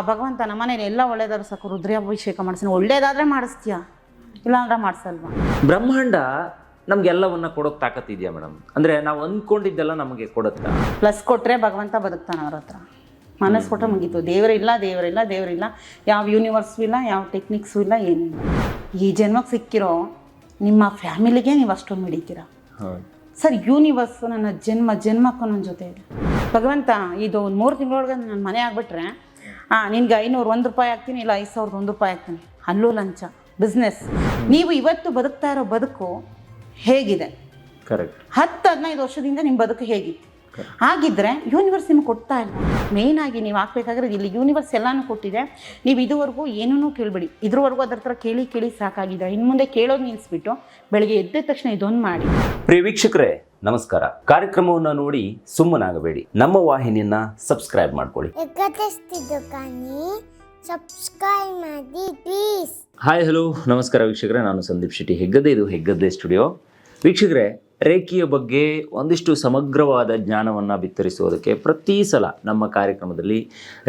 ಭಗವಂತ ನಮ್ಮ ಮನೇಲಿ ಎಲ್ಲ ಒಳ್ಳೇದಾದ್ರು ಸಾಕು ರುದ್ರಾಭಿಷೇಕ ಮಾಡಿಸ್ತೀನಿ, ಒಳ್ಳೇದಾದರೆ ಮಾಡಿಸ್ತೀಯಾ, ಇಲ್ಲಾಂದ್ರೆ ಮಾಡಿಸಲ್ವಾ? ಬ್ರಹ್ಮಾಂಡ ನಮ್ಗೆಲ್ಲವನ್ನ ಕೊಡೋಕೆ ತಾಕತ್ತಿದೆಯಾ ಮೇಡಮ್? ಅಂದರೆ ನಾವು ಅಂದ್ಕೊಂಡಿದ್ದೆಲ್ಲ ನಮಗೆ ಕೊಡುತ್ತಾ? ಪ್ಲಸ್ ಕೊಟ್ಟರೆ ಭಗವಂತ ಬದುಕ್ತಾನೆ ಅವ್ರ ಹತ್ರ. ಮನಸ್ಸು ಕೊಟ್ಟರೆ ಮುಗೀತು. ದೇವರಿಲ್ಲ, ಯಾವ ಯೂನಿವರ್ಸು ಇಲ್ಲ, ಯಾವ ಟೆಕ್ನಿಕ್ಸು ಇಲ್ಲ, ಏನಿಲ್ಲ. ಈ ಜನ್ಮಕ್ಕೆ ಸಿಕ್ಕಿರೋ ನಿಮ್ಮ ಫ್ಯಾಮಿಲಿಗೆ ನೀವು ಅಷ್ಟೊಂದು ಮಿಡಿತೀರ ಸರ್. ಯೂನಿವರ್ಸು ನನ್ನ ಜನ್ಮಕ್ಕೂ ನನ್ನ ಜೊತೆ ಇದೆ. ಭಗವಂತ ಇದು ಒಂದು 3 ತಿಂಗಳೊಳಗೆ ನನ್ನ ಮನೆ ಆಗಿಬಿಟ್ರೆ ನಿನ್ಗೆ 501 ರೂಪಾಯಿ ಹಾಕ್ತೀನಿ, ಇಲ್ಲ 5001 ರೂಪಾಯಿ ಹಾಕ್ತೀನಿ. ಅಲ್ಲೂ ಲಂಚ. ಬಿಸ್ನೆಸ್. ನೀವು ಇವತ್ತು ಬದುಕ್ತಾ ಇರೋ ಬದುಕು ಹೇಗಿದೆ? ಕರೆಕ್ಟ್. 10-15 ವರ್ಷದಿಂದ ನಿಮ್ಮ ಬದುಕು ಹೇಗಿತ್ತು? ಹಾಗಿದ್ರೆ ಯೂನಿವರ್ಸ್ ನಿಮ್ಗೆ ಕೊಡ್ತಾ ಇಲ್ಲ. ಮೇಯ್ನಾಗಿ ನೀವು ಹಾಕ್ಬೇಕಾಗಿರೋದು ಇಲ್ಲಿ ಯೂನಿವರ್ಸ್ ಎಲ್ಲನೂ ಕೊಟ್ಟಿದೆ. ನೀವು ಇದುವರೆಗೂ ಏನೂ ಕೇಳಬೇಡಿ. ಇದ್ರವರೆಗೂ ಅದ್ರ ಹತ್ರ ಕೇಳಿ ಸಾಕಾಗಿದೆ. ಇನ್ನು ಮುಂದೆ ಕೇಳೋದು ನಿಲ್ಲಿಸ್ಬಿಟ್ಟು ಬೆಳಗ್ಗೆ ಎದ್ದ ತಕ್ಷಣ ಇದೊಂದು ಮಾಡಿ. ಪ್ರಿಯ ವೀಕ್ಷಕರೇ ನಮಸ್ಕಾರ. ಕಾರ್ಯಕ್ರಮವನ್ನು ನೋಡಿ ಸುಮ್ಮನಾಗಬೇಡಿ, ನಮ್ಮ ವಾಹಿನಿಯನ್ನ ಸಬ್ಸ್ಕ್ರೈಬ್ ಮಾಡ್ಕೊಳ್ಳಿ. ಸಬ್ಸ್ಕ್ರೈಬ್ ಮಾಡಿ ಪ್ಲೀಸ್. ಹಾಯ್ ಹಲೋ ನಮಸ್ಕಾರ ವೀಕ್ಷಕರೇ, ನಾನು ಸಂದೀಪ್ ಶೆಟ್ಟಿ, ಹೆಗ್ಗದ್ದೆ. ಇದು ಹೆಗ್ಗದ್ದೆ ಸ್ಟುಡಿಯೋ. ವೀಕ್ಷಕರೇ, ರೇಖಿಯ ಬಗ್ಗೆ ಒಂದಿಷ್ಟು ಸಮಗ್ರವಾದ ಜ್ಞಾನವನ್ನು ಬಿತ್ತರಿಸುವುದಕ್ಕೆ ಪ್ರತಿ ಸಲ ನಮ್ಮ ಕಾರ್ಯಕ್ರಮದಲ್ಲಿ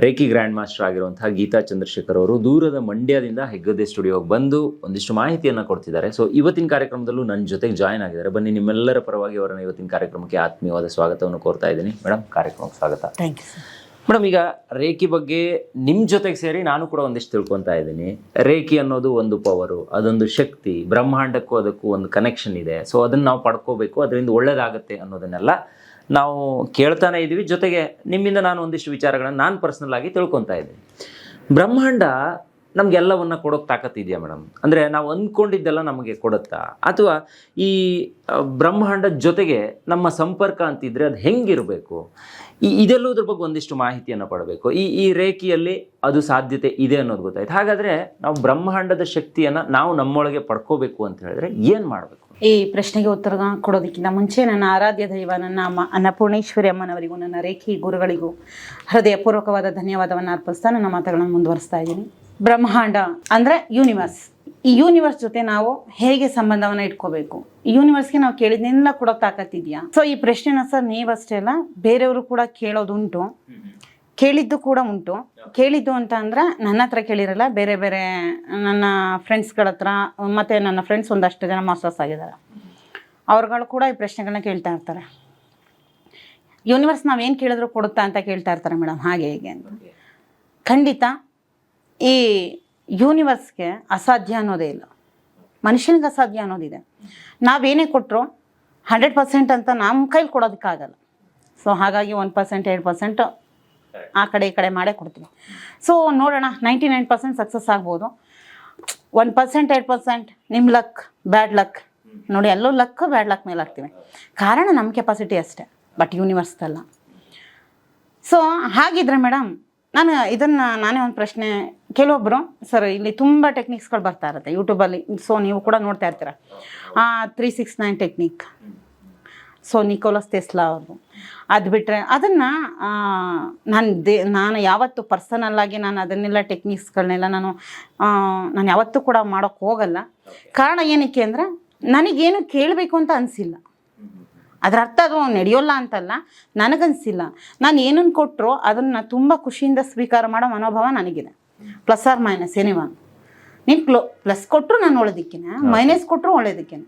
ರೇಖಿ ಗ್ರ್ಯಾಂಡ್ ಮಾಸ್ಟರ್ ಆಗಿರುವಂತಹ ಗೀತಾ ಚಂದ್ರಶೇಖರ್ ಅವರು ದೂರದ ಮಂಡ್ಯದಿಂದ ಹೆಗ್ಗದ್ದೆ ಸ್ಟುಡಿಯೋಗೆ ಬಂದು ಒಂದಿಷ್ಟು ಮಾಹಿತಿಯನ್ನು ಕೊಡ್ತಿದ್ದಾರೆ. ಸೊ ಇವತ್ತಿನ ಕಾರ್ಯಕ್ರಮದಲ್ಲೂ ನನ್ನ ಜೊತೆಗೆ ಜಾಯ್ನ್ ಆಗಿದ್ದಾರೆ. ಬನ್ನಿ, ನಿಮ್ಮೆಲ್ಲರ ಪರವಾಗಿ ಅವರನ್ನು ಇವತ್ತಿನ ಕಾರ್ಯಕ್ರಮಕ್ಕೆ ಆತ್ಮೀಯವಾದ ಸ್ವಾಗತವನ್ನು ಕೋರ್ತಾ ಇದ್ದೀನಿ. ಮೇಡಮ್, ಕಾರ್ಯಕ್ರಮಕ್ಕೆ ಸ್ವಾಗತ. Thank you sir. ಮೇಡಮ್, ಈಗ ರೇಖಿ ಬಗ್ಗೆ ನಿಮ್ಮ ಜೊತೆಗೆ ಸೇರಿ ನಾನು ಕೂಡ ಒಂದಿಷ್ಟು ತಿಳ್ಕೊತಾ ಇದ್ದೀನಿ. ರೇಖಿ ಅನ್ನೋದು ಒಂದು ಪವರು, ಅದೊಂದು ಶಕ್ತಿ, ಬ್ರಹ್ಮಾಂಡಕ್ಕೂ ಅದಕ್ಕೂ ಒಂದು ಕನೆಕ್ಷನ್ ಇದೆ. ಸೊ ಅದನ್ನು ನಾವು ಪಡ್ಕೋಬೇಕು, ಅದರಿಂದ ಒಳ್ಳೇದಾಗುತ್ತೆ ಅನ್ನೋದನ್ನೆಲ್ಲ ನಾವು ಕೇಳ್ತಾನೆ ಇದ್ದೀವಿ. ಜೊತೆಗೆ ನಿಮ್ಮಿಂದ ನಾನು ಒಂದಿಷ್ಟು ವಿಚಾರಗಳನ್ನು ನಾನು ಪರ್ಸ್ನಲ್ ಆಗಿ ತಿಳ್ಕೊತಾ ಇದ್ದೀನಿ. ಬ್ರಹ್ಮಾಂಡ ನಮಗೆಲ್ಲವನ್ನ ಕೊಡೋಕೆ ತಾಕತ್ತಿದೆಯಾ ಮೇಡಮ್? ಅಂದರೆ ನಾವು ಅಂದ್ಕೊಂಡಿದ್ದೆಲ್ಲ ನಮಗೆ ಕೊಡುತ್ತಾ, ಅಥವಾ ಈ ಬ್ರಹ್ಮಾಂಡದ ಜೊತೆಗೆ ನಮ್ಮ ಸಂಪರ್ಕ ಅಂತಿದ್ರೆ ಅದು ಹೆಂಗಿರಬೇಕು? ಇದೆಲ್ಲೋದ್ರ ಬಗ್ಗೆ ಒಂದಿಷ್ಟು ಮಾಹಿತಿಯನ್ನು ಪಡಬೇಕು. ಈ ರೇಖಿಯಲ್ಲಿ ಅದು ಸಾಧ್ಯತೆ ಇದೆ ಅನ್ನೋದು ಗೊತ್ತಾಯ್ತು. ಹಾಗಾದರೆ ನಾವು ಬ್ರಹ್ಮಾಂಡದ ಶಕ್ತಿಯನ್ನು ನಾವು ನಮ್ಮೊಳಗೆ ಪಡ್ಕೋಬೇಕು ಅಂತ ಹೇಳಿದ್ರೆ ಏನು ಮಾಡಬೇಕು? ಈ ಪ್ರಶ್ನೆಗೆ ಉತ್ತರ ಕೊಡೋದಕ್ಕಿಂತ ಮುಂಚೆ ನನ್ನ ಆರಾಧ್ಯ ದೈವ ನನ್ನ ಅನ್ನಪೂರ್ಣೇಶ್ವರಿ ಅಮ್ಮನವರಿಗೂ ನನ್ನ ರೇಖಿ ಗುರುಗಳಿಗೂ ಹೃದಯಪೂರ್ವಕವಾದ ಧನ್ಯವಾದವನ್ನು ಅರ್ಪಿಸ್ತಾ ನನ್ನ ಮಾತುಗಳನ್ನು ಮುಂದುವರಿಸ್ತಾ ಇದ್ದೀನಿ. ಬ್ರಹ್ಮಾಂಡ ಅಂದರೆ ಯೂನಿವರ್ಸ್. ಈ ಯೂನಿವರ್ಸ್ ಜೊತೆ ನಾವು ಹೇಗೆ ಸಂಬಂಧವನ್ನು ಇಟ್ಕೋಬೇಕು? ಈ ಯೂನಿವರ್ಸ್ಗೆ ನಾವು ಕೇಳಿದ್ನೆಲ್ಲ ಕೊಡೋಕೆ ತಾಕತ್ತಿದೆಯಾ? ಸೊ ಈ ಪ್ರಶ್ನೆನ ಸರ್ ನೀವಷ್ಟೇ ಅಲ್ಲ, ಬೇರೆಯವರು ಕೂಡ ಕೇಳೋದುಂಟು, ಕೇಳಿದ್ದು ಕೂಡ ಉಂಟು. ಕೇಳಿದ್ದು ಅಂತ ಅಂದ್ರೆ ನನ್ನ ಹತ್ರ ಕೇಳಿರಲ್ಲ, ಬೇರೆ ಬೇರೆ ನನ್ನ ಫ್ರೆಂಡ್ಸ್ಗಳ ಹತ್ರ, ಮತ್ತು ನನ್ನ ಫ್ರೆಂಡ್ಸ್ ಒಂದಷ್ಟು ಜನ ಮಾಸ್ಟರ್ಸ್ ಆಗಿದ್ದಾರೆ, ಅವ್ರುಗಳು ಕೂಡ ಈ ಪ್ರಶ್ನೆಗಳನ್ನ ಕೇಳ್ತಾ ಇರ್ತಾರೆ. ಯೂನಿವರ್ಸ್ ನಾವೇನು ಕೇಳಿದ್ರು ಕೊಡುತ್ತಾ ಅಂತ ಕೇಳ್ತಾ ಇರ್ತಾರೆ ಮೇಡಮ್, ಹಾಗೆ ಹೇಗೆ ಅಂತ. ಖಂಡಿತ ಈ ಯೂನಿವರ್ಸ್ಗೆ ಅಸಾಧ್ಯ ಅನ್ನೋದೇ ಇಲ್ಲ, ಮನುಷ್ಯನಿಗೆ ಅಸಾಧ್ಯ ಅನ್ನೋದಿದೆ. ನಾವೇನೇ ಕೊಟ್ಟರು 100% ಅಂತ ನಮ್ಮ ಕೈಲಿ ಕೊಡೋದಕ್ಕಾಗಲ್ಲ. ಸೊ ಹಾಗಾಗಿ 1%, 2% ಆ ಕಡೆ ಈ ಕಡೆ ಮಾಡೇ ಕೊಡ್ತೀವಿ. ಸೊ ನೋಡೋಣ, 99% ಸಕ್ಸಸ್ ಆಗ್ಬೋದು. 1%, 2% ನಿಮ್ಮ ಲಕ್, ಬ್ಯಾಡ್ ಲಕ್ ನೋಡಿ, ಎಲ್ಲೋ ಲಕ್ ಬ್ಯಾಡ್ ಲಕ್ ಮೇಲೆ ಹಾಕ್ತೀವಿ. ಕಾರಣ ನಮ್ಮ ಕೆಪಾಸಿಟಿ ಅಷ್ಟೇ, ಬಟ್ ಯೂನಿವರ್ಸ್ ಅಲ್ಲ. ಸೊ ಹಾಗಿದ್ರೆ ಮೇಡಮ್, ನಾನೇ ಒಂದು ಪ್ರಶ್ನೆ, ಕೆಲವೊಬ್ಬರು ಸರ್ ಇಲ್ಲಿ ತುಂಬ ಟೆಕ್ನಿಕ್ಸ್ಗಳು ಬರ್ತಾ ಇರುತ್ತೆ ಯೂಟ್ಯೂಬಲ್ಲಿ. ಸೊ ನೀವು ಕೂಡ ನೋಡ್ತಾ ಇರ್ತೀರ 369 ಟೆಕ್ನಿಕ್. ಸೊ ನಿಕೋಲಸ್ ಟೆಸ್ಲಾ ಅವ್ರದ್ದು. ಅದು ಬಿಟ್ಟರೆ ಅದನ್ನು ನಾನು ಯಾವತ್ತೂ ಪರ್ಸನಲ್ಲಾಗಿ ನಾನು ಅದನ್ನೆಲ್ಲ ಟೆಕ್ನಿಕ್ಸ್ಗಳನ್ನೆಲ್ಲ ನಾನು ಯಾವತ್ತೂ ಕೂಡ ಮಾಡೋಕ್ಕೆ ಹೋಗಲ್ಲ. ಕಾರಣ ಏನಕ್ಕೆ ಅಂದರೆ ನನಗೇನು ಕೇಳಬೇಕು ಅಂತ ಅನಿಸಿಲ್ಲ. ಅದರ ಅರ್ಥ ಅದು ನಡೆಯೋಲ್ಲ ಅಂತಲ್ಲ, ನನಗನ್ಸಿಲ್ಲ. ನಾನು ಏನನ್ನು ಕೊಟ್ಟರು ಅದನ್ನು ತುಂಬ ಖುಷಿಯಿಂದ ಸ್ವೀಕಾರ ಮಾಡೋ ಮನೋಭಾವ ನನಗಿದೆ. Plus or minus anyone. ನೀನು ಪ್ಲಸ್ ಕೊಟ್ಟರು ನಾನು ಒಳ್ಳೇದಕ್ಕೇನೆ, ಮೈನಸ್ ಕೊಟ್ಟರು ಒಳ್ಳೇದಕ್ಕೇನೆ.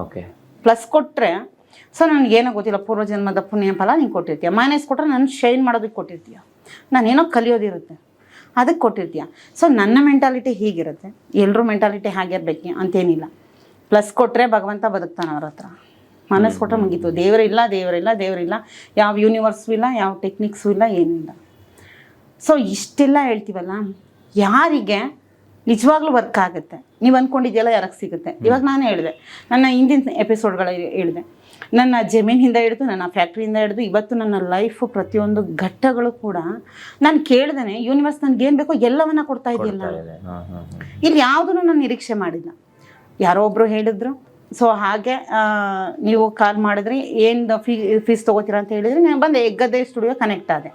ಓಕೆ, ಪ್ಲಸ್ ಕೊಟ್ಟರೆ ಸೊ ನನಗೇನೋ ಗೊತ್ತಿಲ್ಲ, ಪೂರ್ವಜನ್ಮದ ಪುಣ್ಯ ಫಲ ನೀನು ಕೊಟ್ಟಿರ್ತೀಯ. ಮೈನಸ್ ಕೊಟ್ಟರೆ ನಾನು ಶೈನ್ ಮಾಡೋದಕ್ಕೆ ಕೊಟ್ಟಿರ್ತೀಯ, ನಾನೇನೋ ಕಲಿಯೋದಿರುತ್ತೆ ಅದಕ್ಕೆ ಕೊಟ್ಟಿರ್ತೀಯ. ಸೊ ನನ್ನ ಮೆಂಟಾಲಿಟಿ ಹೀಗಿರುತ್ತೆ, ಎಲ್ಲರೂ ಮೆಂಟಾಲಿಟಿ ಹಾಗಿರ್ಬೇಕು ಅಂತೇನಿಲ್ಲ. ಪ್ಲಸ್ ಕೊಟ್ಟರೆ ಭಗವಂತ ಬದುಕ್ತಾನೆ ಅವ್ರ ಹತ್ರ. ಮನಸ್ಸು ಕೊಟ್ಟರೆ ಮುಗೀತು. ದೇವರಿಲ್ಲ, ಯಾವ ಯೂನಿವರ್ಸು ಇಲ್ಲ, ಯಾವ ಟೆಕ್ನಿಕ್ಸು ಇಲ್ಲ, ಏನಿಲ್ಲ. ಸೊ ಇಷ್ಟೆಲ್ಲ ಹೇಳ್ತೀವಲ್ಲ, ಯಾರಿಗೆ ನಿಜವಾಗ್ಲೂ ವರ್ಕ್ ಆಗುತ್ತೆ? ನೀವು ಅಂದ್ಕೊಂಡಿದ್ದೆಲ್ಲ ಯಾರಿಗೆ ಸಿಗುತ್ತೆ? ಇವಾಗ ನಾನು ಹೇಳಿದೆ, ನನ್ನ ಹಿಂದಿನ ಎಪಿಸೋಡ್ಗಳಲ್ಲಿ ಹೇಳಿದೆ, ನನ್ನ ಜಮೀನಿಂದ ಹಿಡಿದು, ನನ್ನ ಫ್ಯಾಕ್ಟ್ರಿಯಿಂದ ಹಿಡಿದು ಇವತ್ತು ನನ್ನ ಲೈಫು ಪ್ರತಿಯೊಂದು ಘಟ್ಟಗಳು ಕೂಡ ನಾನು ಕೇಳ್ದೇನೆ ಯೂನಿವರ್ಸ್ ನನಗೇನು ಬೇಕೋ ಎಲ್ಲವನ್ನ ಕೊಡ್ತಾ ಇದೆಯಲ್ಲ. ಇಲ್ಲಿ ಯಾವುದನ್ನು ನಾನು ನಿರೀಕ್ಷೆ ಮಾಡಿಲ್ಲ. ಯಾರೋ ಒಬ್ಬರು ಹೇಳಿದ್ರು, ಸೊ ಹಾಗೆ ನೀವು ಕಾಲ್ ಮಾಡಿದ್ರಿ, ಏನು ಫೀಸ್ ತೊಗೋತೀರಾ ಅಂತ ಹೇಳಿದ್ರಿ, ನಾನು ಬಂದೆ ಹೆಗ್ಗದ್ದೆ ಸ್ಟುಡಿಯೋ ಕನೆಕ್ಟ್ ಆದೆ.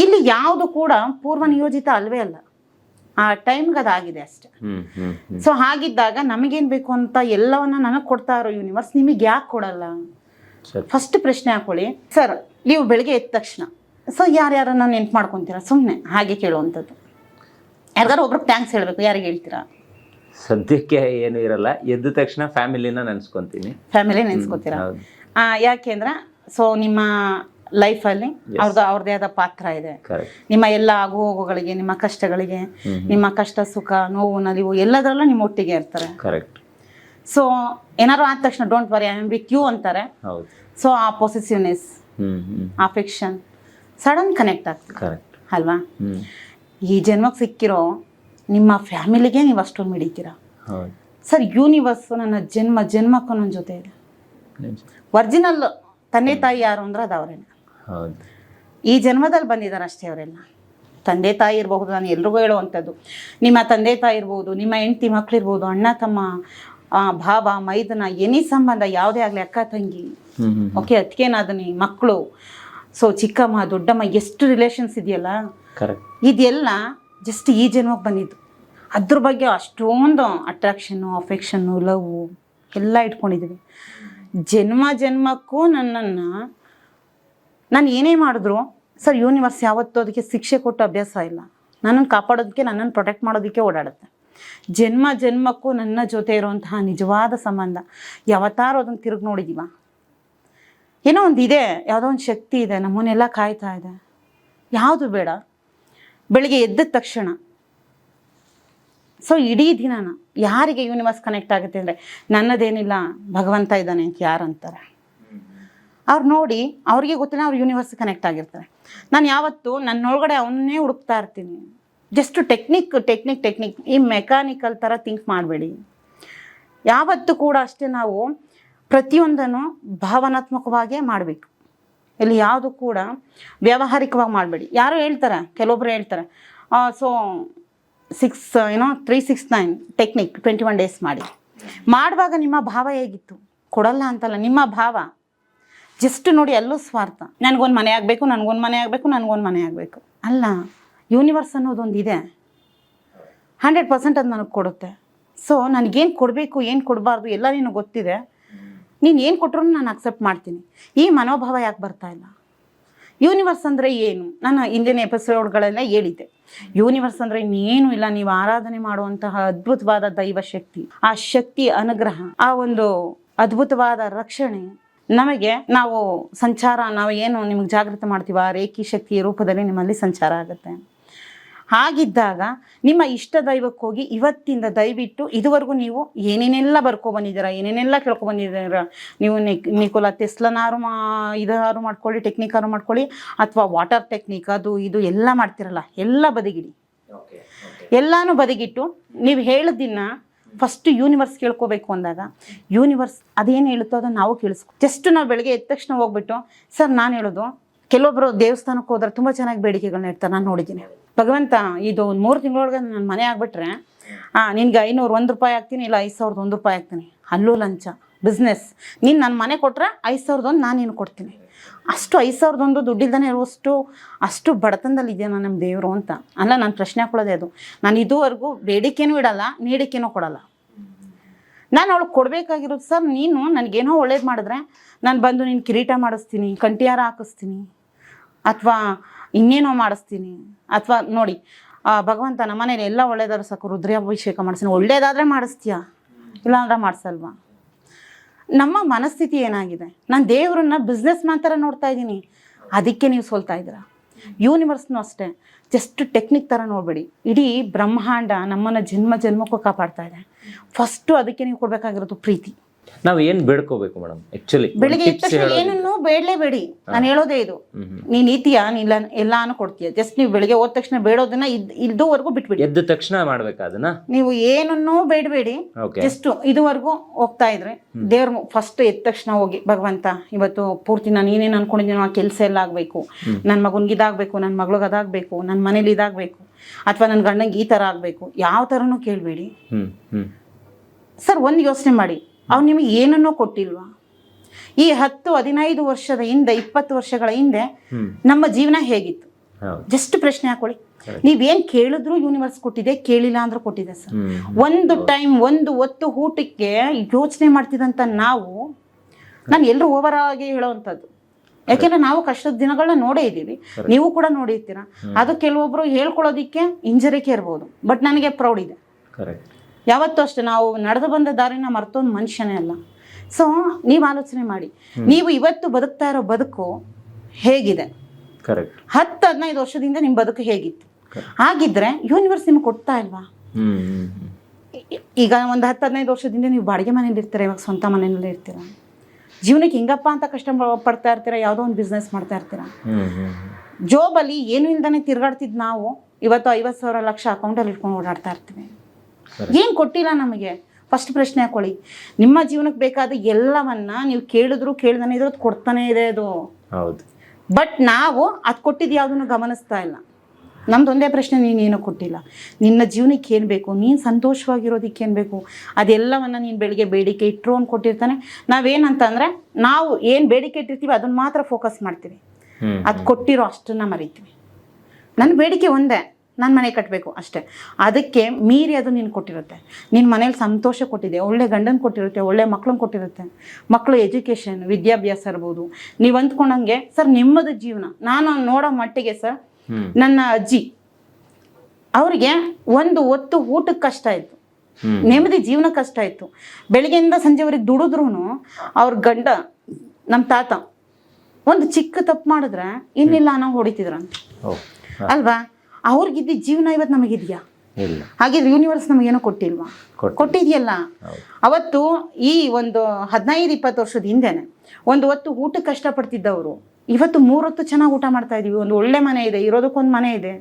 ಇಲ್ಲಿ ಯಾವುದು ಕೂಡ ಪೂರ್ವ ನಿಯೋಜಿತ ಅಲ್ವೇ ಅಲ್ಲ, ಆ ಟೈಮ್ಗೆ ಅದಾಗಿದೆ ಅಷ್ಟೆ. ಸೊ ಹಾಗಿದ್ದಾಗ ನಮಗೇನು ಬೇಕು ಅಂತ ಎಲ್ಲವನ್ನ ನನಗೆ ಕೊಡ್ತಾ ಇರೋ ಯೂನಿವರ್ಸ್ ನಿಮಗೆ ಯಾಕೆ ಕೊಡಲ್ಲ? ಫಸ್ಟ್ ಪ್ರಶ್ನೆ ಹಾಕೊಳ್ಳಿ ಸರ್. ನೀವು ಬೆಳಗ್ಗೆ ಎದ್ದ ತಕ್ಷಣ ಸೊ ಯಾರ್ಯಾರನ್ನ ನೆನ್ಪು ಮಾಡ್ಕೊತೀರಾ? ಸುಮ್ಮನೆ ಹಾಗೆ ಕೇಳುವಂಥದ್ದು. ಯಾರಿಗಾರು ಒಬ್ರಿಗೆ ಥ್ಯಾಂಕ್ಸ್ ಹೇಳಬೇಕು, ಯಾರಿಗೆ ಹೇಳ್ತೀರಾ? ಸದ್ಯಕ್ಕೆ ಏನು ಇರಲ್ಲ, ಎದ್ದ ತಕ್ಷಣ ಫ್ಯಾಮಿಲಿನ ನೆನ್ಸ್ಕೊಂತೀನಿ. ಫ್ಯಾಮಿಲಿ ನೆನ್ಸ್ಕೊತೀರಾ? ಹೌದು. ಯಾಕೆಂದ್ರೆ ಸೊ ನಿಮ್ಮ ಲೈಫಲ್ಲಿ ಅವ್ರದ್ದೇ ಆದ ಪಾತ್ರ ಇದೆ. ಕರೆಕ್ಟ್. ನಿಮ್ಮ ಎಲ್ಲ ಆಗು ಹೋಗುಗಳಿಗೆ, ನಿಮ್ಮ ಕಷ್ಟಗಳಿಗೆ, ನಿಮ್ಮ ಕಷ್ಟ ಸುಖ ನೋವು ನಲಿವು ಎಲ್ಲದರಲ್ಲೂ ನಿಮ್ಮ ಒಟ್ಟಿಗೆ ಇರ್ತಾರೆ. ಕರೆಕ್ಟ್. ಸೊ ಏನಾದ್ರು ಆದ ತಕ್ಷಣ don't worry I am with you ಅಂತಾರೆ. ಹೌದು. ಸೊ ಆ ಪೊಸೆಸಿವ್ನೆಸ್, ಅಫೆಕ್ಷನ್ ಸಡನ್ ಕನೆಕ್ಟ್ ಆಗ್ತದೆ. ಕರೆಕ್ಟ್ ಅಲ್ವಾ? ಈ ಜನ್ಮಕ್ಕೆ ಸಿಕ್ಕಿರೋ ನಿಮ್ಮ ಫ್ಯಾಮಿಲಿಗೆ ನೀವು ಅಷ್ಟೊಂದು ಮಿಡಿತೀರಾ. ಹೌದು ಸರ್, ಯೂನಿವರ್ಸ್ ನನ್ನ ಜನ್ಮಕ್ಕೂ ನನ್ನ ಜೊತೆ ಇದೆ. ಒರಿಜಿನಲ್ ತಂದೆ ತಾಯಿ ಯಾರು ಅಂದ್ರೆ ಅದು ಅವರೇನೆ. ಹೌದು. ಈ ಜನ್ಮದಲ್ಲಿ ಬಂದಿದ್ದಾರೆ ಅಷ್ಟೇ ಅವರೆಲ್ಲ. ತಂದೆ ತಾಯಿ ಇರಬಹುದು, ನಾನು ಎಲ್ರಿಗೂ ಹೇಳುವಂಥದ್ದು, ನಿಮ್ಮ ತಂದೆ ತಾಯಿ ಇರ್ಬೋದು, ನಿಮ್ಮ ಹೆಂಡತಿ ಮಕ್ಕಳಿರ್ಬೋದು, ಅಣ್ಣ ತಮ್ಮ, ಭಾವ ಮೈದನ, ಎನಿ ಸಂಬಂಧ ಯಾವುದೇ ಆಗಲಿ, ಅಕ್ಕ ತಂಗಿ, ಓಕೆ, ಅದಕ್ಕೇನಾದನಿ ಮಕ್ಕಳು, ಸೊ ಚಿಕ್ಕಮ್ಮ ದೊಡ್ಡಮ್ಮ, ಎಷ್ಟು ರಿಲೇಷನ್ಸ್ ಇದೆಯಲ್ಲ, ಕರೆಕ್ಟ್, ಇದೆಲ್ಲ ಜಸ್ಟ್ ಈ ಜನ್ಮಕ್ಕೆ ಬಂದಿದ್ದು. ಅದ್ರ ಬಗ್ಗೆ ಅಷ್ಟೊಂದು ಅಟ್ರಾಕ್ಷನ್ನು, ಅಫೆಕ್ಷನ್ನು, ಲವ್ ಎಲ್ಲ ಇಟ್ಕೊಂಡಿದ್ದೀವಿ. ಜನ್ಮಕ್ಕೂ ನನ್ನನ್ನು ನಾನು ಏನೇ ಮಾಡಿದ್ರು ಸರ್, ಯೂನಿವರ್ಸ್ ಯಾವತ್ತೂ ಅದಕ್ಕೆ ಶಿಕ್ಷೆ ಕೊಟ್ಟು ಅಭ್ಯಾಸ ಇಲ್ಲ. ನನ್ನನ್ನು ಕಾಪಾಡೋದಕ್ಕೆ, ನನ್ನನ್ನು ಪ್ರೊಟೆಕ್ಟ್ ಮಾಡೋದಕ್ಕೆ ಓಡಾಡುತ್ತೆ. ಜನ್ಮಕ್ಕೂ ನನ್ನ ಜೊತೆ ಇರುವಂತಹ ನಿಜವಾದ ಸಂಬಂಧ ಯಾವತ್ತಾರು ಅದನ್ನು ತಿರುಗಿ ನೋಡಿದೀವ? ಏನೋ ಒಂದು ಇದೆ, ಯಾವುದೋ ಒಂದು ಶಕ್ತಿ ಇದೆ, ನಮ್ಮನ್ನೆಲ್ಲ ಕಾಯ್ತಾ ಇದೆ. ಯಾವುದು ಬೇಡ, ಬೆಳಿಗ್ಗೆ ಎದ್ದ ತಕ್ಷಣ ಸೊ ಇಡೀ ದಿನನ ಯಾರಿಗೆ ಯೂನಿವರ್ಸ್ ಕನೆಕ್ಟ್ ಆಗುತ್ತೆ ಅಂದರೆ, ನನ್ನದೇನಿಲ್ಲ ಭಗವಂತ ಇದ್ದಾನೆ ಅಂತ ಯಾರು ಅಂತಾರೆ, ಅವ್ರು ನೋಡಿ ಅವ್ರಿಗೆ ಗೊತ್ತಿಲ್ಲ, ಅವ್ರು ಯೂನಿವರ್ಸ್ ಕನೆಕ್ಟ್ ಆಗಿರ್ತಾರೆ. ನಾನು ಯಾವತ್ತು ನನ್ನೊಳಗಡೆ ಅವನ್ನೇ ಹುಡುಕ್ತಾ ಇರ್ತೀನಿ. ಜಸ್ಟ್ ಟೆಕ್ನಿಕ್ ಈ ಮೆಕ್ಯಾನಿಕಲ್ ಥರ ಥಿಂಕ್ ಮಾಡಬೇಡಿ. ಯಾವತ್ತೂ ಕೂಡ ಅಷ್ಟೇ ನಾವು ಪ್ರತಿಯೊಂದನ್ನು ಭಾವನಾತ್ಮಕವಾಗೇ ಮಾಡಬೇಕು. ಇಲ್ಲಿ ಯಾವುದು ಕೂಡ ವ್ಯಾವಹಾರಿಕವಾಗಿ ಮಾಡಬೇಡಿ. ಯಾರೋ ಹೇಳ್ತಾರೆ, ಕೆಲವೊಬ್ರು ಹೇಳ್ತಾರೆ, ಸೊ 369 ಟೆಕ್ನಿಕ್ 21 ಡೇಸ್ ಮಾಡುವಾಗ ನಿಮ್ಮ ಭಾವ ಹೇಗಿತ್ತು? ಕೊಡಲ್ಲ ಅಂತಲ್ಲ, ನಿಮ್ಮ ಭಾವ ಜಸ್ಟ್ ನೋಡಿ, ಎಲ್ಲೂ ಸ್ವಾರ್ಥ, ನನಗೊಂದು ಮನೆ ಆಗಬೇಕು, ನನಗೊಂದು ಮನೆ ಆಗಬೇಕು ಅಲ್ಲ. ಯೂನಿವರ್ಸ್ ಅನ್ನೋದೊಂದು ಇದೆ, 100% ಅದು ನನಗೆ ಕೊಡುತ್ತೆ. ಸೊ ನನಗೇನು ಕೊಡಬೇಕು, ಏನು ಕೊಡಬಾರ್ದು ಎಲ್ಲ ನಿನಗೆ ಗೊತ್ತಿದೆ. ನೀನು ಏನು ಕೊಟ್ಟರು ನಾನು ಅಕ್ಸೆಪ್ಟ್ ಮಾಡ್ತೀನಿ. ಈ ಮನೋಭಾವ ಯಾಕೆ ಬರ್ತಾ ಇಲ್ಲ? ಯೂನಿವರ್ಸ್ ಅಂದರೆ ಏನು? ನಾನು ಇಂದಿನ ಎಪಿಸೋಡ್ಗಳೆಲ್ಲ ಹೇಳಿದ್ದೆ. ಯೂನಿವರ್ಸ್ ಅಂದರೆ ಇನ್ನೇನು ಇಲ್ಲ, ನೀವು ಆರಾಧನೆ ಮಾಡುವಂತಹ ಅದ್ಭುತವಾದ ದೈವ ಶಕ್ತಿ, ಆ ಶಕ್ತಿ ಅನುಗ್ರಹ, ಆ ಒಂದು ಅದ್ಭುತವಾದ ರಕ್ಷಣೆ ನಮಗೆ, ನಾವು ಏನು ನಿಮಗೆ ಜಾಗೃತಿ ಮಾಡ್ತೀವಿ, ಆ ರೇಖಿ ಶಕ್ತಿಯ ರೂಪದಲ್ಲಿ ನಿಮ್ಮಲ್ಲಿ ಸಂಚಾರ ಆಗುತ್ತೆ. ಹಾಗಿದ್ದಾಗ ನಿಮ್ಮ ಇಷ್ಟ ದೈವಕ್ಕೆ ಹೋಗಿ ಇವತ್ತಿಂದ ದಯವಿಟ್ಟು ಇದುವರೆಗೂ ನೀವು ಏನೇನೆಲ್ಲ ಬರ್ಕೊಬಂದಿದ್ದೀರಾ, ಏನೇನೆಲ್ಲ ಕೇಳ್ಕೊಬಂದಿದ್ದೀರಾ, ನೀವು ನಿಕೋಲಾ ಟೆಸ್ಲಾನಾರು ಇದಾರು ಮಾಡ್ಕೊಳ್ಳಿ, ಟೆಕ್ನಿಕಾರು ಮಾಡ್ಕೊಳ್ಳಿ, ಅಥವಾ ವಾಟರ್ ಟೆಕ್ನಿಕ್ ಅದು ಇದು ಎಲ್ಲ ಮಾಡ್ತಿರಲ್ಲ, ಎಲ್ಲ ಬದಿಗಿಡಿ. ಎಲ್ಲಾನು ಬದಿಗಿಟ್ಟು ನೀವು ಹೇಳೋದಿನ್ನ ಫಸ್ಟ್ ಯೂನಿವರ್ಸ್ ಕೇಳ್ಕೋಬೇಕು ಅಂದಾಗ, ಯೂನಿವರ್ಸ್ ಅದೇನು ಹೇಳುತ್ತೋ ಅದನ್ನು ನಾವು ಕೇಳಿಸ್ಕೊ. ಜಸ್ಟ್ ನಾವು ಬೆಳಗ್ಗೆ ಎದ್ದ ತಕ್ಷಣ ಹೋಗ್ಬಿಟ್ಟು, ಸರ್ ನಾನು ಹೇಳೋದು, ಕೆಲವೊಬ್ಬರು ದೇವಸ್ಥಾನಕ್ಕೆ ಹೋದ್ರೆ ತುಂಬ ಚೆನ್ನಾಗಿ ಬೇಡಿಕೆಗಳನ್ನ ಇಡ್ತಾರೆ, ನಾನು ನೋಡಿದ್ದೀನಿ. ಭಗವಂತ ಇದು 3 ತಿಂಗಳೊಳಗೆ ನನ್ನ ಮನೆ ಆಗಿಬಿಟ್ರೆ ನಿನ್ಗೆ 501 ರೂಪಾಯಿ ಹಾಕ್ತೀನಿ, ಇಲ್ಲ 5001 ರೂಪಾಯಿ ಹಾಕ್ತೀನಿ. ಅಲ್ಲೂ ಲಂಚ, ಬಿಸ್ನೆಸ್. ನೀನು ನನ್ನ ಮನೆ ಕೊಟ್ಟರೆ 5001 ನಾನು ನೀನು ಕೊಡ್ತೀನಿ. ಅಷ್ಟು 5001 ದುಡ್ಡಿಲ್ದೇ ಇರುವಷ್ಟು ಅಷ್ಟು ಬಡತನದಲ್ಲಿದೆಯಾ ನಮ್ಮ ದೇವರು ಅಂತ ಅಲ್ಲ. ನಾನು ಪ್ರಶ್ನೆ ಹಾಕೊಳ್ಳೋದೇ ಅದು. ನಾನು ಇದುವರೆಗೂ ಬೇಡಿಕೆನೂ ಇಡಲ್ಲ, ನೀಡಿಕೆನೂ ಕೊಡಲ್ಲ. ನಾನು ಅವಳಿಗೆ ಕೊಡಬೇಕಾಗಿರೋದು, ಸರ್ ನೀನು ನನಗೇನೋ ಒಳ್ಳೇದು ಮಾಡಿದ್ರೆ ನಾನು ಬಂದು ನೀನು ಕಿರೀಟ ಮಾಡಿಸ್ತೀನಿ, ಕಂಠಿಯಾರ ಹಾಕಿಸ್ತೀನಿ, ಅಥವಾ ಇನ್ನೇನೋ ಮಾಡಿಸ್ತೀನಿ. ಅಥವಾ ನೋಡಿ, ಭಗವಂತ ನಮ್ಮ ಮನೇಲಿ ಎಲ್ಲ ಒಳ್ಳೇದಾದ್ರು ಸಾಕು, ರುದ್ರಾಭಿಷೇಕ ಮಾಡಿಸ್ತೀನಿ, ಒಳ್ಳೇದಾದರೆ ಮಾಡಿಸ್ತೀಯಾ, ಇಲ್ಲಾಂದ್ರೆ ಮಾಡಿಸಲ್ವಾ? ನಮ್ಮ ಮನಸ್ಥಿತಿ ಏನಾಗಿದೆ? ನಾನು ದೇವರನ್ನ ಬಿಸ್ನೆಸ್ ಮ್ಯಾನ್ ಥರ ನೋಡ್ತಾ ಇದ್ದೀನಿ, ಅದಕ್ಕೆ ನೀವು ಸೋಲ್ತಾ ಇದ್ದೀರಾ. ಯೂನಿವರ್ಸ್ನೂ ಅಷ್ಟೇ, ಜಸ್ಟ್ ಟೆಕ್ನಿಕ್ ಥರ ನೋಡಬೇಡಿ. ಇಡೀ ಬ್ರಹ್ಮಾಂಡ ನಮ್ಮನ್ನು ಜನ್ಮಕ್ಕೂ ಕಾಪಾಡ್ತಾ ಇದೆ. ಫಸ್ಟು ಅದಕ್ಕೆ ನೀವು ಕೊಡಬೇಕಾಗಿರೋದು ಪ್ರೀತಿ. ನಾವು ಏನು ಬೇಡ್ಕೋಬೇಕು ಮೇಡಮ್? ಆಕ್ಚುಲಿ ಬೆಳಿಗ್ಗೆ ಎದ್ದ ತಕ್ಷಣ ಏನನ್ನು ಬೇಡಲೇಬೇಡಿ. ನಾನು ಹೇಳೋದೇ ಇದು, ನೀನು ಈತೀಯಾ, ನೀಲ್ಲ ಎಲ್ಲಾನು ಕೊಡ್ತೀಯ. ಜಸ್ಟ್ ನೀವು ಬೆಳಿಗ್ಗೆ ಹೋದ ತಕ್ಷಣ ಬೇಡೋದನ್ನ ಇದುವರೆಗೂ ಬಿಟ್ಬಿಡಿ. ಎದ್ದ ತಕ್ಷಣ ಮಾಡ್ಬೇಕಾ ಅದನ್ನ? ನೀವು ಏನನ್ನೂ ಬೇಡಬೇಡಿ. ಜಸ್ಟ್ ಇದುವರೆಗೂ ಹೋಗ್ತಾ ಇದ್ರೆ ದೇವ್ರ ಫಸ್ಟ್ ಎದ್ದ ತಕ್ಷಣ ಹೋಗಿ, ಭಗವಂತ ಇವತ್ತು ಪೂರ್ತಿ ನಾನು ಏನೇನು ಅನ್ಕೊಂಡಿದ್ದೀನೋ ಆ ಕೆಲಸ ಎಲ್ಲ ಆಗಬೇಕು, ನನ್ನ ಮಗನಿಗೆ ಇದಾಗಬೇಕು, ನನ್ನ ಮಗಳಿಗೆ ಅದಾಗಬೇಕು, ನನ್ನ ಮನೇಲಿ ಇದಾಗಬೇಕು, ಅಥವಾ ನನ್ನ ಗಂಡಂಗೆ ಈ ಥರ ಆಗಬೇಕು, ಯಾವ ಥರನೂ ಕೇಳಬೇಡಿ. ಸರ್ ಒಂದು ಯೋಚನೆ ಮಾಡಿ, ಅವ್ನು ನಿಮಗೆ ಏನನ್ನೂ ಕೊಟ್ಟಿಲ್ವಾ? ಈ 10-15 ವರ್ಷದ ಹಿಂದೆ, 20 ವರ್ಷಗಳ ಹಿಂದೆ ನಮ್ಮ ಜೀವನ ಹೇಗಿತ್ತು? ಜಸ್ಟ್ ಪ್ರಶ್ನೆ ಹಾಕೊಳ್ಳಿ. ನೀವೇನು ಕೇಳಿದ್ರು ಯೂನಿವರ್ಸ್ ಕೊಟ್ಟಿದೆ, ಕೇಳಿಲ್ಲ ಅಂದ್ರೂ ಕೊಟ್ಟಿದೆ ಸರ್. ಒಂದು ಟೈಮ್, ಒಂದು ಹೊತ್ತು ಊಟಕ್ಕೆ ಯೋಚನೆ ಮಾಡ್ತಿದ್ದಂಥ ನಾವು, ನಾನು ಎಲ್ಲರೂ ಓವರ್ ಆಗಿ ಹೇಳೋವಂಥದ್ದು, ಯಾಕೆಂದ್ರೆ ನಾವು ಕಷ್ಟದ ದಿನಗಳನ್ನ ನೋಡೇ ಇದ್ದೀವಿ, ನೀವು ಕೂಡ ನೋಡಿರ್ತೀರ. ಅದು ಕೆಲವೊಬ್ರು ಹೇಳ್ಕೊಳ್ಳೋದಿಕ್ಕೆ ಹಿಂಜರಿಕೆ ಇರ್ಬೋದು, ಬಟ್ ನನಗೆ ಪ್ರೌಡ್ ಇದೆ. ಕರೆಕ್ಟ್. ಯಾವತ್ತೂ ಅಷ್ಟೇ ನಾವು ನಡೆದು ಬಂದ ದಾರಿನ ಮರ್ತೊಂದು ಮನುಷ್ಯನೇ ಅಲ್ಲ. ಸೊ ನೀವು ಆಲೋಚನೆ ಮಾಡಿ, ನೀವು ಇವತ್ತು ಬದುಕ್ತಾ ಇರೋ ಬದುಕು ಹೇಗಿದೆ, ಕರೆಕ್ಟ್, 10-15 ವರ್ಷದಿಂದ ನಿಮ್ಮ ಬದುಕು ಹೇಗಿತ್ತು, ಹಾಗಿದ್ರೆ ಯೂನಿವರ್ಸ್ ನಿಮ್ಗೆ ಕೊಡ್ತಾ ಇಲ್ವಾ? ಈಗ ಒಂದು 10-15 ವರ್ಷದಿಂದ ನೀವು ಬಾಡಿಗೆ ಮನೇಲಿ ಇರ್ತೀರ, ಇವಾಗ ಸ್ವಂತ ಮನೆಯಲ್ಲಿ ಇರ್ತೀರ. ಜೀವನಕ್ಕೆ ಹಿಂಗಪ್ಪ ಅಂತ ಕಷ್ಟ ಪಡ್ತಾ ಇರ್ತೀರ, ಯಾವುದೋ ಒಂದು ಬಿಸ್ನೆಸ್ ಮಾಡ್ತಾ ಇರ್ತೀರ. ಜಾಬಲ್ಲಿ ಏನು ಇಲ್ದಾನೆ ತಿರ್ಗಾಡ್ತಿದ್ ನಾವು ಇವತ್ತು 50,000 ಲಕ್ಷ ಅಕೌಂಟಲ್ಲಿ ಇಟ್ಕೊಂಡು ಓಡಾಡ್ತಾ ಇರ್ತೀವಿ. ಏನು ಕೊಟ್ಟಿಲ್ಲ ನಮಗೆ? ಫಸ್ಟ್ ಪ್ರಶ್ನೆ ಹಾಕೊಳ್ಳಿ. ನಿಮ್ಮ ಜೀವನಕ್ಕೆ ಬೇಕಾದ ಎಲ್ಲವನ್ನ ನೀವು ಕೇಳಿದ್ರು ಕೇಳ್ದಾನೆ ಇರೋದು ಕೊಡ್ತಾನೆ ಇದೆ ಅದು. ಹೌದು. ಬಟ್ ನಾವು ಅದು ಕೊಟ್ಟಿದ್ದು ಯಾವುದನ್ನು ಗಮನಿಸ್ತಾ ಇಲ್ಲ. ನಮ್ದು ಒಂದೇ ಪ್ರಶ್ನೆ, ನೀನೇನು ಕೊಟ್ಟಿಲ್ಲ. ನಿನ್ನ ಜೀವನಕ್ಕೆ ಏನು ಬೇಕು, ನೀನು ಸಂತೋಷವಾಗಿರೋದಕ್ಕೆ ಏನು ಬೇಕು, ಅದೆಲ್ಲವನ್ನು ನೀನು ಬೆಳಿಗ್ಗೆ ಬೇಡಿಕೆ ಇಟ್ಟರು ಅಂತ ಕೊಟ್ಟಿರ್ತಾನೆ. ನಾವೇನಂತಂದರೆ ನಾವು ಏನು ಬೇಡಿಕೆ ಇಟ್ಟಿರ್ತೀವಿ ಅದನ್ನು ಮಾತ್ರ ಫೋಕಸ್ ಮಾಡ್ತೀವಿ, ಅದು ಕೊಟ್ಟಿರೋ ಅಷ್ಟನ್ನು ಮರಿತೀವಿ. ನನ್ನ ಬೇಡಿಕೆ ಒಂದೇ, ನಾನು ಮನೆ ಕಟ್ಟಬೇಕು ಅಷ್ಟೇ. ಅದಕ್ಕೆ ಮೀರಿ ಅದು ನೀನು ಕೊಟ್ಟಿರುತ್ತೆ. ನಿನ್ನ ಮನೇಲಿ ಸಂತೋಷ ಕೊಟ್ಟಿದೆ, ಒಳ್ಳೆ ಗಂಡನ ಕೊಟ್ಟಿರುತ್ತೆ, ಒಳ್ಳೆ ಮಕ್ಳನ್ನ ಕೊಟ್ಟಿರುತ್ತೆ. ಮಕ್ಕಳು ಎಜುಕೇಷನ್, ವಿದ್ಯಾಭ್ಯಾಸ ಇರ್ಬೋದು. ನೀವು ಅಂದ್ಕೊಂಡಂಗೆ ಸರ್ ನಿಮ್ಮದು ಜೀವನ ನಾನು ನೋಡೋ ಮಟ್ಟಿಗೆ ಸರ್, ನನ್ನ ಅಜ್ಜಿ ಅವ್ರಿಗೆ ಒಂದು ಹೊತ್ತು ಊಟಕ್ಕೆ ಕಷ್ಟ ಇತ್ತು, ನೆಮ್ಮದಿ ಜೀವನ ಕಷ್ಟ ಇತ್ತು. ಬೆಳಗ್ಗೆಯಿಂದ ಸಂಜೆವರೆಗೆ ದುಡಿದ್ರೂ ಅವ್ರ ಗಂಡ ನಮ್ಮ ತಾತ ಒಂದು ಚಿಕ್ಕ ತಪ್ಪು ಮಾಡಿದ್ರೆ ಇನ್ನಿಲ್ಲ ನಾವು ಹೊಡಿತಿದ್ರಂತ ಅಲ್ವಾ? ಅವ್ರಿಗಿದ್ದ ಜೀವನ ಇವತ್ತು ನಮಗಿದೆಯಾ? ಹಾಗಿದ್ರೆ ಯೂನಿವರ್ಸ್ ನಮಗೇನೋ ಕೊಟ್ಟಿಲ್ವಾ? ಕೊಟ್ಟಿದೆಯಲ್ಲ. ಅವತ್ತು ಈ ಒಂದು 15-20 ವರ್ಷದ ಹಿಂದೆನೆ ಒಂದು ಹೊತ್ತು ಊಟಕ್ಕೆ ಕಷ್ಟಪಡ್ತಿದ್ದವರು ಇವತ್ತು 3 ಹೊತ್ತು ಚೆನ್ನಾಗಿ ಊಟ ಮಾಡ್ತಾ ಇದೀವಿ. ಒಂದು ಒಳ್ಳೆ ಮನೆ ಇದೆ, ಇರೋದಕ್ಕೊಂದು ಮನೆ ಇದೆ,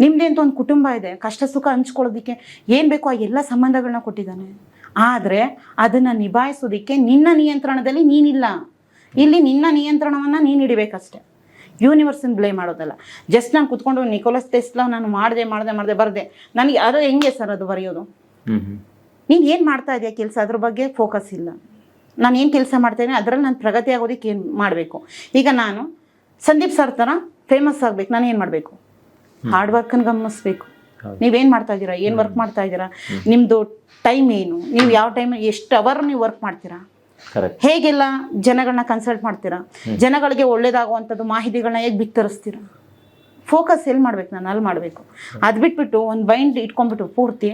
ನಿಮ್ದೇ ಅಂತ ಒಂದು ಕುಟುಂಬ ಇದೆ, ಕಷ್ಟ ಸುಖ ಹಂಚ್ಕೊಳ್ಳೋದಿಕ್ಕೆ ಏನು ಬೇಕೋ ಆ ಎಲ್ಲ ಸಂಬಂಧಗಳನ್ನ ಕೊಟ್ಟಿದ್ದಾನೆ. ಆದರೆ ಅದನ್ನು ನಿಭಾಯಿಸೋದಿಕ್ಕೆ ನಿನ್ನ ನಿಯಂತ್ರಣದಲ್ಲಿ ನೀನಿಲ್ಲ. ಇಲ್ಲಿ ನಿನ್ನ ನಿಯಂತ್ರಣವನ್ನು ನೀನು ಹಿಡಿಬೇಕಷ್ಟೆ, ಯೂನಿವರ್ಸನ್ನು ಬ್ಲೇಮ್ ಮಾಡೋದಲ್ಲ. ಜಸ್ಟ್ ನಾನು ಕುತ್ಕೊಂಡು ನಿಕೋಲಸ್ ಟೆಸ್ಲಾ ನಾನು ಮಾಡಿದೆ ಬರದೆ ನನಗೆ ಅದು ಹೆಂಗೆ ಸರ್ ಅದು ಬರೆಯೋದು? ನೀನು ಏನು ಮಾಡ್ತಾ ಇದೆಯಾ ಕೆಲಸ, ಅದ್ರ ಬಗ್ಗೆ ಫೋಕಸ್ ಇಲ್ಲ. ನಾನು ಏನು ಕೆಲಸ ಮಾಡ್ತೇನೆ ಅದರಲ್ಲಿ ನಾನು ಪ್ರಗತಿ ಆಗೋದಕ್ಕೆ ಏನು ಮಾಡಬೇಕು? ಈಗ ನಾನು ಸಂದೀಪ್ ಸರ್ ಥರ ಫೇಮಸ್ ಆಗಬೇಕು, ನಾನು ಏನು ಮಾಡಬೇಕು? ಹಾರ್ಡ್ ವರ್ಕನ್ನು ಗಮನಿಸ್ಬೇಕು. ನೀವೇನು ಮಾಡ್ತಾ ಇದ್ದೀರಾ, ಏನು ವರ್ಕ್ ಮಾಡ್ತಾ ಇದ್ದೀರಾ, ನಿಮ್ಮದು ಟೈಮ್ ಏನು, ನೀವು ಯಾವ ಟೈಮ್ ಎಷ್ಟು ಅವರ್ ನೀವು ವರ್ಕ್ ಮಾಡ್ತೀರಾ, ಹೇಗೆಲ್ಲ ಜನಗಳನ್ನ ಕನ್ಸಲ್ಟ್ ಮಾಡ್ತೀರಾ, ಜನಗಳಿಗೆ ಒಳ್ಳೇದಾಗುವಂಥದ್ದು ಮಾಹಿತಿಗಳನ್ನ ಹೇಗೆ ಬಿತ್ತರಿಸ್ತೀರಾ, ಫೋಕಸ್ ಎಲ್ಲಿ ಮಾಡ್ಬೇಕು? ನಾನು ಅಲ್ಲಿ ಮಾಡಬೇಕು. ಅದು ಬಿಟ್ಬಿಟ್ಟು ಒಂದು ಬೈಂಡ್ ಇಟ್ಕೊಂಡ್ಬಿಟ್ಟು ಪೂರ್ತಿ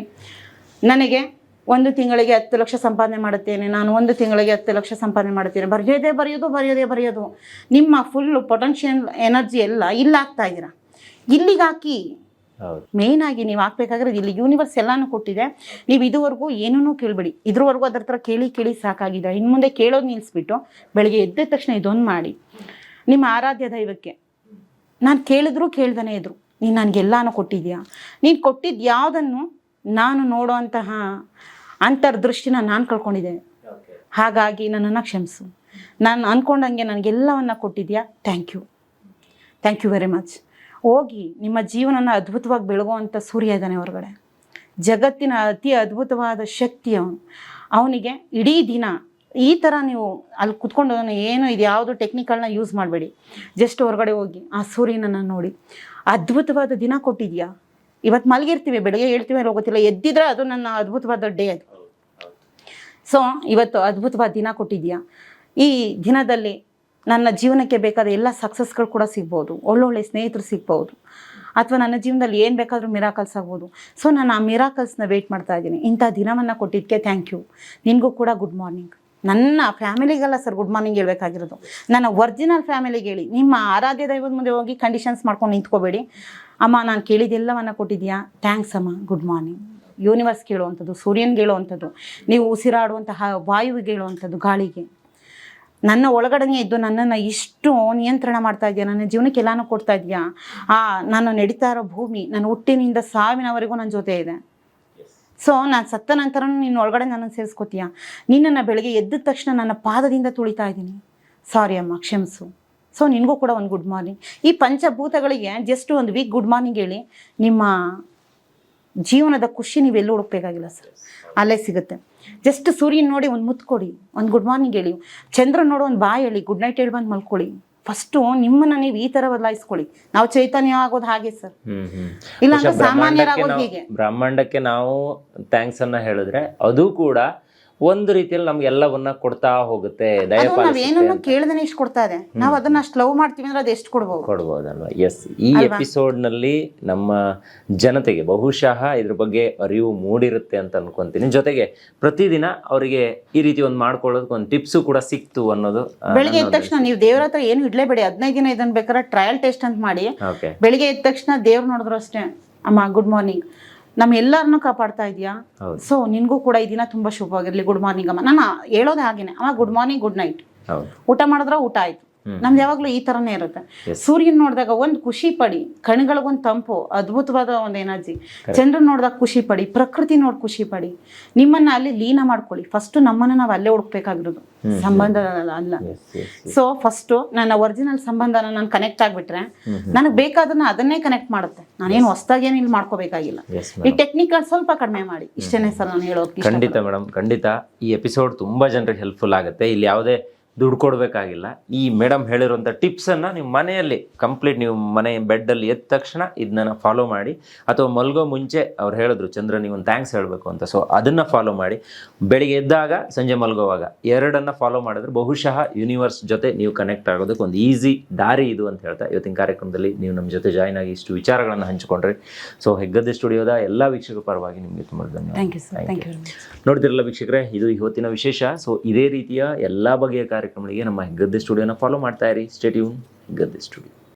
ನನಗೆ 1 ತಿಂಗಳಿಗೆ 10 ಲಕ್ಷ ಸಂಪಾದನೆ ಮಾಡುತ್ತೇನೆ, ನಾನು 1 ತಿಂಗಳಿಗೆ 10 ಲಕ್ಷ ಸಂಪಾದನೆ ಮಾಡುತ್ತೇನೆ, ಬರೆಯೋದು ನಿಮ್ಮ ಫುಲ್ ಪೊಟೆನ್ಷಿಯಲ್ ಎನರ್ಜಿ ಎಲ್ಲ ಇಲ್ಲಿ ಹಾಕ್ತಾ ಇದ್ದೀರಾ. ಇಲ್ಲಿಗೆ ಹಾಕಿ ಮೇನ್ ಆಗಿ ನೀವು ಹಾಕ್ಬೇಕಾಗಿರೋದು ಇಲ್ಲಿ ಯೂನಿವರ್ಸ್ ಎಲ್ಲಾನು ಕೊಟ್ಟಿದೆ. ನೀವು ಇದುವರೆಗೂ ಏನೂ ಕೇಳಬೇಡಿ, ಇದ್ರವರೆಗೂ ಅದರ ಥರ ಕೇಳಿ ಸಾಕಾಗಿದೆ. ಇನ್ನು ಮುಂದೆ ಕೇಳೋದು ನಿಲ್ಲಿಸ್ಬಿಟ್ಟು ಬೆಳಗ್ಗೆ ಎದ್ದ ತಕ್ಷಣ ಇದೊಂದು ಮಾಡಿ, ನಿಮ್ಮ ಆರಾಧ್ಯ ದೈವಕ್ಕೆ ನಾನು ಕೇಳಿದ್ರು ಕೇಳ್ದಾನೆ ಇದ್ರು, ನೀನು ನನಗೆಲ್ಲಾನು ಕೊಟ್ಟಿದ್ಯಾ, ನೀನು ಕೊಟ್ಟಿದ್ದು ಯಾವುದನ್ನು ನಾನು ನೋಡೋವಂತಹ ಅಂತರ್ದೃಷ್ಟಿನ ನಾನು ಕಳ್ಕೊಂಡಿದ್ದೆ, ಹಾಗಾಗಿ ನನ್ನನ್ನು ಕ್ಷಮಿಸು. ನಾನು ಅಂದ್ಕೊಂಡಂಗೆ ನನಗೆಲ್ಲವನ್ನು ಕೊಟ್ಟಿದ್ಯಾ, ಥ್ಯಾಂಕ್ ಯು ವೆರಿ ಮಚ್. ಹೋಗಿ ನಿಮ್ಮ ಜೀವನನ ಅದ್ಭುತವಾಗಿ ಬೆಳಗುವಂಥ ಸೂರ್ಯ ಇದ್ದಾನೆ ಹೊರಗಡೆ, ಜಗತ್ತಿನ ಅತಿ ಅದ್ಭುತವಾದ ಶಕ್ತಿ ಅವನು. ಅವನಿಗೆ ಇಡೀ ದಿನ ಈ ಥರ ನೀವು ಅಲ್ಲಿ ಕುತ್ಕೊಂಡು ಏನು ಇದು ಯಾವುದು ಟೆಕ್ನಿಕಲ್ನ ಯೂಸ್ ಮಾಡಬೇಡಿ, ಜಸ್ಟ್ ಹೊರಗಡೆ ಹೋಗಿ ಆ ಸೂರ್ಯನನ್ನು ನೋಡಿ. ಅದ್ಭುತವಾದ ದಿನ ಕೊಟ್ಟಿದ್ಯಾ. ಇವತ್ತು ಮಲಗಿರ್ತೀವಿ, ಬೆಳಗ್ಗೆ ಹೇಳ್ತೀವಿ ಅಲ್ಲಿ ಹೋಗೋತಿಲ್ಲ, ಎದ್ದಿದ್ರೆ ಅದು ನನ್ನ ಅದ್ಭುತವಾದ ಡೇ ಅದು. ಸೊ ಇವತ್ತು ಅದ್ಭುತವಾದ ದಿನ ಕೊಟ್ಟಿದ್ಯಾ. ಈ ದಿನದಲ್ಲಿ ನನ್ನ ಜೀವನಕ್ಕೆ ಬೇಕಾದ ಎಲ್ಲ ಸಕ್ಸಸ್ಗಳು ಕೂಡ ಸಿಗ್ಬೋದು, ಒಳ್ಳೊಳ್ಳೆ ಸ್ನೇಹಿತರು ಸಿಗ್ಬೋದು, ಅಥವಾ ನನ್ನ ಜೀವನದಲ್ಲಿ ಏನು ಬೇಕಾದರೂ ಮಿರಾಕಲ್ಸ್ ಆಗ್ಬೋದು. ಸೊ ನಾನು ಆ ಮಿರಾಕಲ್ಸ್ನ ವೆಯ್ಟ್ ಮಾಡ್ತಾ ಇದ್ದೀನಿ. ಇಂಥ ದಿನವನ್ನು ಕೊಟ್ಟಿದ್ದಕ್ಕೆ ಥ್ಯಾಂಕ್ ಯು. ನಿನಗೂ ಕೂಡ ಗುಡ್ ಮಾರ್ನಿಂಗ್. ನನ್ನ ಫ್ಯಾಮಿಲಿಗೆಲ್ಲ ಸರ್ ಗುಡ್ ಮಾರ್ನಿಂಗ್ ಹೇಳ್ಬೇಕಾಗಿರೋದು, ನನ್ನ ಒರಿಜಿನಲ್ ಫ್ಯಾಮಿಲಿಗೆ ಹೇಳಿ. ನಿಮ್ಮ ಆರಾಧ್ಯ ದೈವದ ಮುಂದೆ ಹೋಗಿ ಕಂಡೀಷನ್ಸ್ ಮಾಡ್ಕೊಂಡು ನಿಂತ್ಕೋಬೇಡಿ. ಅಮ್ಮ ನಾನು ಕೇಳಿದ್ದೆಲ್ಲವನ್ನು ಕೊಟ್ಟಿದ್ಯಾ, ಥ್ಯಾಂಕ್ಸ್ ಅಮ್ಮ, ಗುಡ್ ಮಾರ್ನಿಂಗ್. ಯೂನಿವರ್ಸ್ಗೆ ಹೇಳುವಂಥದ್ದು, ಸೂರ್ಯನಿಗೆ ಹೇಳುವಂಥದ್ದು, ನೀವು ಉಸಿರಾಡುವಂತಹ ವಾಯುವಿಗೆ ಹೇಳುವಂಥದ್ದು, ಗಾಳಿಗೆ. ನನ್ನ ಒಳಗಡೆನೇ ಇದ್ದು ನನ್ನನ್ನು ಇಷ್ಟು ನಿಯಂತ್ರಣ ಮಾಡ್ತಾ ಇದೆಯಾ, ನನ್ನ ಜೀವನಕ್ಕೆ ಎಲ್ಲಾನು ಕೊಡ್ತಾ ಇದೆಯಾ. ನಾನು ನಡೀತಾ ಇರೋ ಭೂಮಿ ನನ್ನ ಹುಟ್ಟಿನಿಂದ ಸಾವಿನವರೆಗೂ ನನ್ನ ಜೊತೆ ಇದೆ. ಸೊ ನಾನು ಸತ್ತ ನಂತರ ನಿನ್ನ ಒಳಗಡೆ ನನ್ನನ್ನು ಸೇರಿಸ್ಕೋತೀಯ. ನಿನ್ನನ್ನು ಬೆಳಗ್ಗೆ ಎದ್ದ ತಕ್ಷಣ ನನ್ನ ಪಾದದಿಂದ ತುಳಿತಾ ಇದ್ದೀನಿ, ಸಾರಿ ಅಮ್ಮ ಕ್ಷಮಿಸು. ಸೊ ನಿನಗೂ ಕೂಡ ಒಂದು ಗುಡ್ ಮಾರ್ನಿಂಗ್. ಈ ಪಂಚಭೂತಗಳಿಗೆ ಜಸ್ಟ್ ಒಂದು ವೀಕ್ ಗುಡ್ ಮಾರ್ನಿಂಗ್ ಹೇಳಿ, ನಿಮ್ಮ ಜೀವನದ ಖುಷಿ ನೀವೆಲ್ಲೂ ಹುಡುಕ್ಬೇಕಾಗಿಲ್ಲ ಸರ್, ಅಲ್ಲೇ ಸಿಗುತ್ತೆ. ಜಸ್ಟ್ ಸೂರ್ಯನ ನೋಡಿ ಒಂದು ಮುತ್ತು ಕೊಡಿ, ಒಂದು ಗುಡ್ ಮಾರ್ನಿಂಗ್ ಹೇಳಿ. ಚಂದ್ರ ನೋಡೋ ಒಂದು ಬಾಯ್ ಹೇಳಿ, ಗುಡ್ ನೈಟ್ ಹೇಳಿ ಬಂದು ಮಲ್ಕೊಳ್ಳಿ. ಫಸ್ಟು ನಿಮ್ಮನ್ನ ನೀವು ಈ ತರ ಬದಲಾಯಿಸ್ಕೊಳ್ಳಿ. ನಾವು ಚೈತನ್ಯ ಆಗೋದು ಹಾಗೆ ಸರ್, ಇಲ್ಲ ಅಂದ್ರೆ ಸಾಮಾನ್ಯರಾಗೋದು ಹೀಗೆ. ಬ್ರಹ್ಮಾಂಡಕ್ಕೆ ನಾವು ಥ್ಯಾಂಕ್ಸ್ ಅನ್ನ ಹೇಳಿದ್ರೆ ಅದು ಕೂಡ ಒಂದು ರೀತಿಯಲ್ಲಿ ನಮ್ಗೆ ಎಲ್ಲವನ್ನ ಕೊಡ್ತಾ ಹೋಗುತ್ತೆ. ಅದು ನಾವೇನನ್ನು ಕೇಳ್ದೇನೆ ಇಷ್ಟು ಕೊಡ್ತಾ ಇದೆ. ನಾವು ಅದನ್ನ ಅಷ್ಟು ಲವ್ ಮಾಡ್ತೀವಿ ಅಂದ್ರೆ ಅದು ಎಷ್ಟು ಕೊಡ್ಬೋದಲ್ವಾ? ಎಸ್, ಈ ಎಪಿಸೋಡ್ ನಲ್ಲಿ ನಮ್ಮ ಜನತೆಗೆ ಬಹುಶಃ ಇದ್ರ ಬಗ್ಗೆ ಅರಿವು ಮೂಡಿರುತ್ತೆ ಅಂತ ಅನ್ಕೊಂತೀನಿ. ಜೊತೆಗೆ ಪ್ರತಿದಿನ ಅವರಿಗೆ ಈ ರೀತಿ ಒಂದು ಮಾಡ್ಕೊಳ್ಳೋದಕ್ಕೆ ಒಂದು ಟಿಪ್ಸು ಕೂಡ ಸಿಕ್ತು ಅನ್ನೋದು. ಬೆಳಿಗ್ಗೆ ಎದ್ದ ತಕ್ಷಣ ನೀವು ದೇವ್ರ ಹತ್ರ ಏನು ಇಡ್ಲೇಬೇಡಿ. 15 ದಿನ ಇದನ್ನ ಬೇಕಾದ್ರೆ ಟ್ರಯಲ್ ಟೆಸ್ಟ್ ಅಂತ ಮಾಡಿ ಓಕೆ, ಬೆಳಿಗ್ಗೆ ಎದ್ದ ತಕ್ಷಣ ದೇವ್ರು ನೋಡಿದ್ರು ಅಷ್ಟೇ, ಅಮ್ಮ ಗುಡ್ ಮಾರ್ನಿಂಗ್, ನಮ್ಮ ಎಲ್ಲರನ್ನೂ ಕಾಪಾಡ್ತಾ ಇದೆಯಾ, ಸೊ ನಿನ್ಗೂ ಕೂಡ ಈ ದಿನ ತುಂಬಾ ಶುಭವಾಗಿರ್ಲಿ, ಗುಡ್ ಮಾರ್ನಿಂಗ್ ಅಮ್ಮ. ನಾನು ಹೇಳೋದು ಹಾಗೇನೆ, ಅಮ್ಮ ಗುಡ್ ಮಾರ್ನಿಂಗ್ ಗುಡ್ ನೈಟ್. ಊಟ ಮಾಡಿದ್ರೆ ಊಟ ಆಯ್ತು. ನಮ್ದು ಯಾವಾಗ್ಲೂ ಈ ತರನೇ ಇರುತ್ತೆ. ಸೂರ್ಯನ್ ನೋಡಿದಾಗ ಒಂದು ಖುಷಿ ಪಡಿ, ಕಣ್ಗಳಿಗೊಂದು ತಂಪು, ಅದ್ಭುತವಾದ ಒಂದು ಎನರ್ಜಿ. ಚಂದ್ರನ್ ನೋಡಿದಾಗ ಖುಷಿ ಪಡಿ, ಪ್ರಕೃತಿ ನೋಡಿ ಖುಷಿ ಪಡಿ, ನಿಮ್ಮನ್ನ ಅಲ್ಲಿ ಲೀನ ಮಾಡ್ಕೊಳ್ಳಿ. ಫಸ್ಟ್ ನಮ್ಮನ್ನ ನಾವು ಅಲ್ಲೇ ಹುಡುಕ್ಬೇಕಾಗಿರೋದು, ಸಂಬಂಧ ಅಲ್ಲ. ಸೊ ಫಸ್ಟ್ ನನ್ನ ಒರಿಜಿನಲ್ ಸಂಬಂಧನ ನಾನು ಕನೆಕ್ಟ್ ಆಗ್ಬಿಟ್ರೆ ನನಗೆ ಬೇಕಾದನ್ನ ಅದನ್ನೇ ಕನೆಕ್ಟ್ ಮಾಡುತ್ತೆ. ನಾನೇನು ಹೊಸದಾಗೇನು ಇಲ್ಲಿ ಮಾಡ್ಕೋಬೇಕಾಗಿಲ್ಲ. ಈ ಟೆಕ್ನಿಕಲ್ ಸ್ವಲ್ಪ ಕಡಿಮೆ ಮಾಡಿ, ಇಷ್ಟೇನೆ ಸರ್ ನಾನು ಹೇಳೋದು. ಖಂಡಿತ ಮೇಡಮ್, ಖಂಡಿತ ಈ ಎಪಿಸೋಡ್ ತುಂಬಾ ಜನರಿಗೆ ಹೆಲ್ಪ್ಫುಲ್ ಆಗುತ್ತೆ. ಇಲ್ಲಿ ಯಾವುದೇ ದುಡ್ಡು ಕೊಡಬೇಕಾಗಿಲ್ಲ. ಈ ಮೇಡಮ್ ಹೇಳಿರುವಂಥ ಟಿಪ್ಸನ್ನು ನೀವು ಮನೆಯಲ್ಲಿ ಕಂಪ್ಲೀಟ್, ನೀವು ಮನೆ ಬೆಡ್ಡಲ್ಲಿ ಎದ್ದ ತಕ್ಷಣ ಇದನ್ನ ಫಾಲೋ ಮಾಡಿ, ಅಥವಾ ಮಲ್ಗೋ ಮುಂಚೆ ಅವ್ರು ಹೇಳಿದ್ರು ಚಂದ್ರ ನೀವು ಒಂದು ಥ್ಯಾಂಕ್ಸ್ ಹೇಳಬೇಕು ಅಂತ, ಸೊ ಅದನ್ನು ಫಾಲೋ ಮಾಡಿ. ಬೆಳಿಗ್ಗೆ ಎದ್ದಾಗ ಸಂಜೆ ಮಲ್ಗೋವಾಗ ಎರಡನ್ನು ಫಾಲೋ ಮಾಡಿದ್ರೆ ಬಹುಶಃ ಯೂನಿವರ್ಸ್ ಜೊತೆ ನೀವು ಕನೆಕ್ಟ್ ಆಗೋದಕ್ಕೆ ಒಂದು ಈಸಿ ದಾರಿ ಇದು ಅಂತ ಹೇಳ್ತಾ ಇವತ್ತಿನ ಕಾರ್ಯಕ್ರಮದಲ್ಲಿ ನೀವು ನಮ್ಮ ಜೊತೆ ಜಾಯ್ನ್ ಆಗಿ ಇಷ್ಟು ವಿಚಾರಗಳನ್ನು ಹಂಚಿಕೊಂಡ್ರಿ. ಸೊ ಹೆಗ್ಗದ್ದೆ ಸ್ಟುಡಿಯೋದ ಎಲ್ಲ ವೀಕ್ಷಕರ ಪರವಾಗಿ ನಿಮಗೆ ತುಂಬ ಧನ್ಯವಾದ. ನೋಡ್ತಿರಲ್ಲ ವೀಕ್ಷಕರೇ, ಇದು ಇವತ್ತಿನ ವಿಶೇಷ. ಸೊ ಇದೇ ರೀತಿಯ ಎಲ್ಲ ಬಗೆಯ ಕಾರ್ಯಕ್ರಮಗಳಿಗೆ ನಮ್ಮ ಹೆಗ್ಗದ್ದೆ ಸ್ಟುಡಿಯೋನ ಫಾಲೋ ಮಾಡ್ತಾ ಇರಿ. Stay tune, Heggadde studio.